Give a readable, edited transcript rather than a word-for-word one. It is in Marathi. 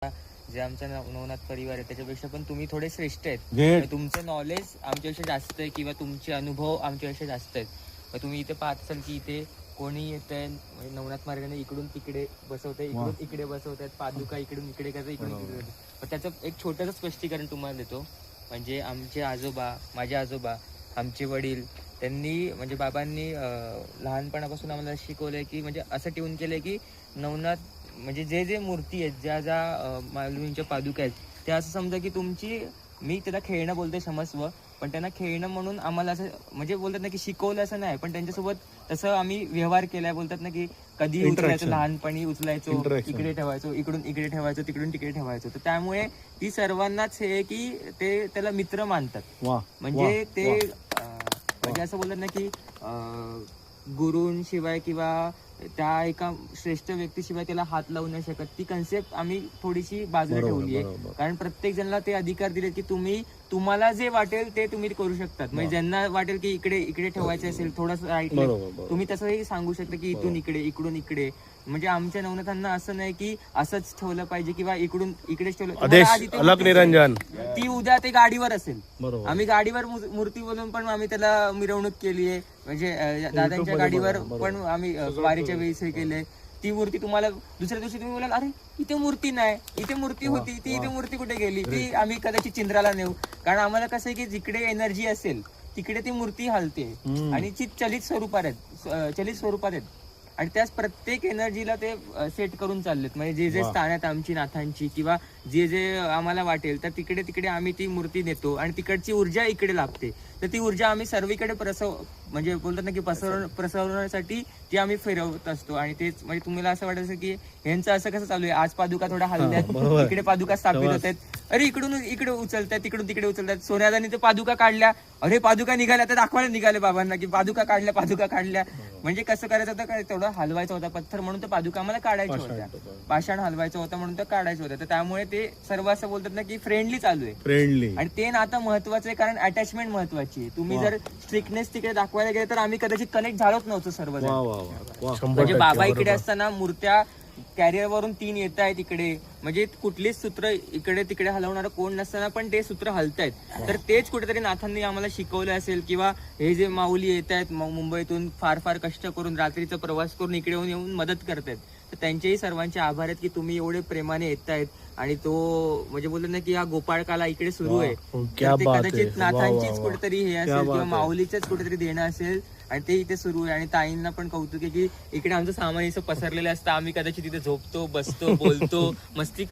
जे आमचा नवनाथ परिवार आहे त्याच्यापेक्षा पण तुम्ही थोडे श्रेष्ठ आहेत. Great. तुमचं नॉलेज आमच्यापेक्षा जास्त आहे किंवा तुमचे अनुभव आमच्यापेक्षा जास्त आहेत. मग तुम्ही इथे पाहत असाल की इथे कोणी येत आहे म्हणजे नवनाथ महाराजांना इकडून तिकडे बसवतंय, इकडून इकडे बसवतात, पादुका इकडून इकडे करतात, इकडून इकडे करतात. त्याचं एक छोटंसं स्पष्टीकरण तुम्हाला देतो. म्हणजे आमचे आजोबा, माझे आजोबा, आमचे वडील, त्यांनी म्हणजे बाबांनी लहानपणापासून आम्हाला शिकवलंय की म्हणजे असं ट्यून केलंय की नवनाथ म्हणजे जे जे मूर्ती आहेत, ज्या ज्या माऊलींच्या पादुका आहेत, त्या असं समजा की तुमची, मी त्याला खेळणं बोलते क्षमस्व, पण त्यांना खेळणं म्हणून आम्हाला असं म्हणजे बोलतात ना की शिकवलं असं नाही, पण त्यांच्यासोबत तसं आम्ही व्यवहार केलाय. बोलतात ना की कधी उचलायचो, लहानपणी उचलायचो, इकडे ठेवायचो, इकडून इकडे ठेवायचो, तिकडून तिकडे ठेवायचो. तर त्यामुळे ती सर्वांनाच हे की ते त्याला मित्र मानतात. म्हणजे ते म्हणजे असं बोलतात ना की गुरूंशिवाय किंवा त्या एका श्रेष्ठ व्यक्तीशिवाय त्याला हात लावू नाही शकत. ती कन्सेप्ट आम्ही थोडीशी बाजूला ठेवली आहे. कारण प्रत्येक जणाला ते अधिकार दिले की तुम्हाला जे वाटेल ते तुम्ही करू शकतात. म्हणजे ज्यांना वाटेल की इकडे इकडे ठेवायचे असेल थोडंसं राईटले, तुम्ही तसंही सांगू शकता की इथून इकडे, इकडून इकडे. म्हणजे आमच्या नवनाथांना असं नाही की असंच ठेवलं पाहिजे किंवा इकडून इकडेच ठेवलं. अलग निरंजन ती उद्या ते गाडीवर असेल. आम्ही गाडीवर मूर्ती बनवून पण आम्ही त्याला मिरवणूक केली आहे. म्हणजे दादांच्या गाडीवर पण आम्ही वारीच्या वेळेस हे केलंय. ती मूर्ती तुम्हाला दुसऱ्या दिवशी तुम्ही बोलाल अरे इथे मूर्ती नाही, इथे मूर्ती होती, ती इथे मूर्ती कुठे गेली, ती आम्ही कदाचित चिंद्राला नेऊ. कारण आम्हाला कसं आहे की जिकडे एनर्जी असेल तिकडे ती मूर्ती हलते आणि ती चलित स्वरूपात आहेत. आणि त्याच प्रत्येक एनर्जीला ते सेट करून चाललेत. म्हणजे जे जे स्थान आहेत आमची नाथांची किंवा जे जे आम्हाला वाटेल तर तिकडे तिकडे आम्ही ती मूर्ती नेतो आणि तिकडची ऊर्जा इकडे लागते. तर ती ऊर्जा आम्ही सर्वीकडे म्हणजे बोलतात ना की प्रसरवण्यासाठी ती आम्ही फिरवत असतो. आणि तेच म्हणजे तुम्हाला असं वाटायचं की यांचं असं कसं चालू आहे, आज पादुका थोडा हलल्यात, इकडे पादुका स्थापित होत आहेत, अरे इकडून इकडे उचलतात, तिकडून तिकडे उचलतात. सोन्यादानी ते पादुका काढल्या, अरे पादुका निघाल्या, तर दाखवायला निघाले बाबांना की पादुका काढल्या. म्हणजे कसं करायचं होतं काय, तेवढं हलवायचं होता पत्थर म्हणून तर पादुका आम्हाला काढायच्या होत्या, पाषाण हलवायचं होतं म्हणून तर काढायचं होतं. तर त्यामुळे ते सर्व असं बोलतात ना की फ्रेंडली चालू आहे. फ्रेंडली. आणि ते नातं महत्वाचं आहे कारण अटॅचमेंट महत्वाची आहे. तुम्ही जर स्ट्रिक्टनेस तिकडे दाखवायला गेले तर आम्ही कदाचित कनेक्ट झालोच नव्हतो सर्वजण. म्हणजे बाबा इकडे असताना मूर्त्या कॅरियर वरून 3 येत आहेत इकडे, म्हणजे कुठलीच सूत्र इकडे तिकडे हलवणार कोण नसताना पण ते सूत्र हलतायत. तर तेच कुठेतरी नाथांनी आम्हाला शिकवलं असेल. किंवा हे जे माऊली येत आहेत मुंबईतून फार फार कष्ट करून रात्रीचा प्रवास करून इकडे येऊन मदत करतायत, तर त्यांचेही सर्वांचे आभार आहेत की तुम्ही एवढे प्रेमाने येतायत. आणि तो म्हणजे बोलत ना की हा गोपाळकाला इकडे सुरू आहे, ते कदाचित नाथांचीच कुठेतरी हे असेल किंवा माऊलीचंच कुठेतरी देणं असेल आणि ते इथे सुरू आहे. आणि ताईंना पण कौतुक आहे की इकडे आमचं सामान असं पसरलेलं असतं, आम्ही कदाचित तिथे झोपतो, बसतो, बोलतो, मस्ती